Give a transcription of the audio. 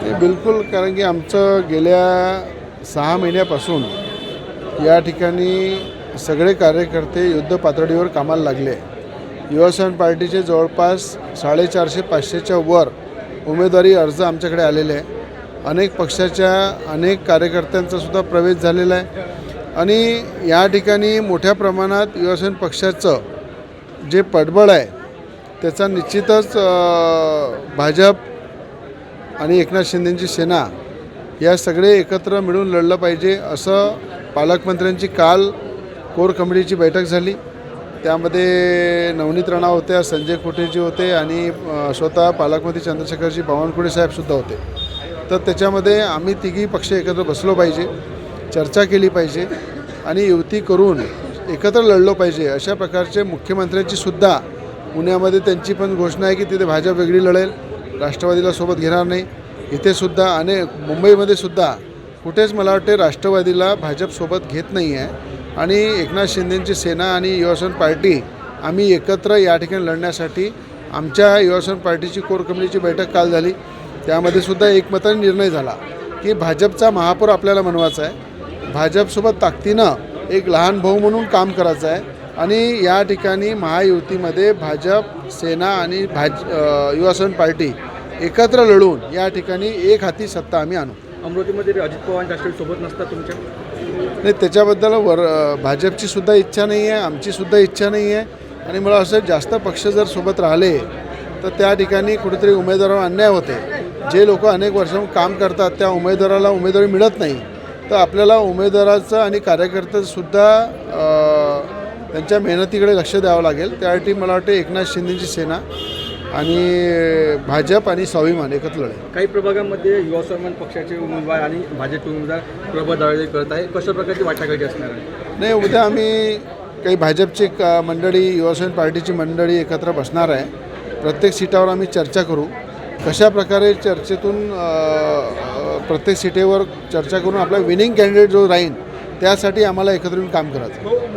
ते बिलकुल, कारण की आमचं गेल्या 6 महिन्यापासून या ठिकाणी सगळे कार्यकर्ते युद्ध पातळीवर कामाला लागले. युवासेना पार्टीचे जवळपास 450-500च्या वर उमेदवारी अर्ज आमच्याकडे आलेले आहे. अनेक पक्षाच्या अनेक कार्यकर्त्यांचासुद्धा प्रवेश झालेला आहे आणि या ठिकाणी मोठ्या प्रमाणात युवासेना पक्षाचं जे पडबळ आहे त्याचा निश्चितच भाजप आणि एकनाथ शिंदेंची सेना या सगळे एकत्र मिळून लढलं पाहिजे असं पालकमंत्र्यांची काल कोर कमिटीची बैठक झाली. त्यामध्ये नवनीत राणा होत्या, संजय कुटेजी होते आणि स्वतः पालकमंत्री चंद्रशेखरजी बावनकुळे साहेबसुद्धा होते. तर त्याच्यामध्ये आम्ही तिघी पक्ष एकत्र बसलो पाहिजे, चर्चा केली पाहिजे आणि युती करून एकत्र लढलो पाहिजे. अशा प्रकारचे मुख्यमंत्र्यांची सुद्धा पुण्यामध्ये त्यांची पण घोषणा आहे की तिथे भाजप वेगळी लढेल, राष्ट्रवादीला सोबत घेणार नाही. इथे सुद्धा मुंबईमध्ये सुद्धा कुठेच मला वाटते राष्ट्रवादीला भाजप सोबत घेत नाही आहे आणि एकनाथ शिंदेंची सेना आणि युवासेना पार्टी आम्ही एकत्र या ठिकाणी लढण्यासाठी आमच्या युवासेना पार्टीची कोर कमिटीची बैठक काल झाली. त्यामध्ये सुद्धा एकमताने निर्णय झाला की भाजपचा महापौर आपल्याला बनवायचा आहे, भाजपसोबत ताकदीनं एक लहान भाऊ म्हणून काम करायचं आहे आणि या ठिकाणी महायुतीमध्ये भाजप सेना आणि युवासेना पार्टी एकत्र लढून या ठिकाणी एक हाती सत्ता आम्ही आणू. अमरावतीमध्ये अजित पवार राष्ट्रवादी सोबत नसतात तुमच्या? नाही, त्याच्याबद्दल भाजपची सुद्धा इच्छा नाही आहे, आमची सुद्धा इच्छा नाही आहे आणि मला असं जास्त पक्ष जर सोबत राहिले तर त्या ठिकाणी कुठेतरी उमेदवारावर अन्याय होते. जे लोक अनेक वर्षांपासून काम करतात त्या उमेदवाराला उमेदवारी मिळत नाही, तर आपल्याला उमेदवाराचं आणि कार्यकर्त्यांसुद्धा त्यांच्या मेहनतीकडे लक्ष द्यावं लागेल. त्यासाठी मला वाटते एकनाथ शिंदेची सेना आणि भाजप आणि स्वाभिमान एकत्र लढेल. काही प्रभागामध्ये युवासेना पक्षाचे उमेदवार आणि भाजपचे उमेदवार प्रबळ दावेदारी करत आहे. कशा प्रकारची वाटाघाटी असणार आहे? नाही, उद्या आम्ही काही भाजपची मंडळी, युवासेना पार्टीची मंडळी एकत्र बसणार आहे. प्रत्येक सीटावर आम्ही चर्चा करू. कशा प्रकारे चर्चेतून प्रत्येक सीटेवर चर्चा करून आपला विनिंग कॅन्डिडेट जो राहील त्यासाठी आम्हाला एकत्र येऊन काम करायचं.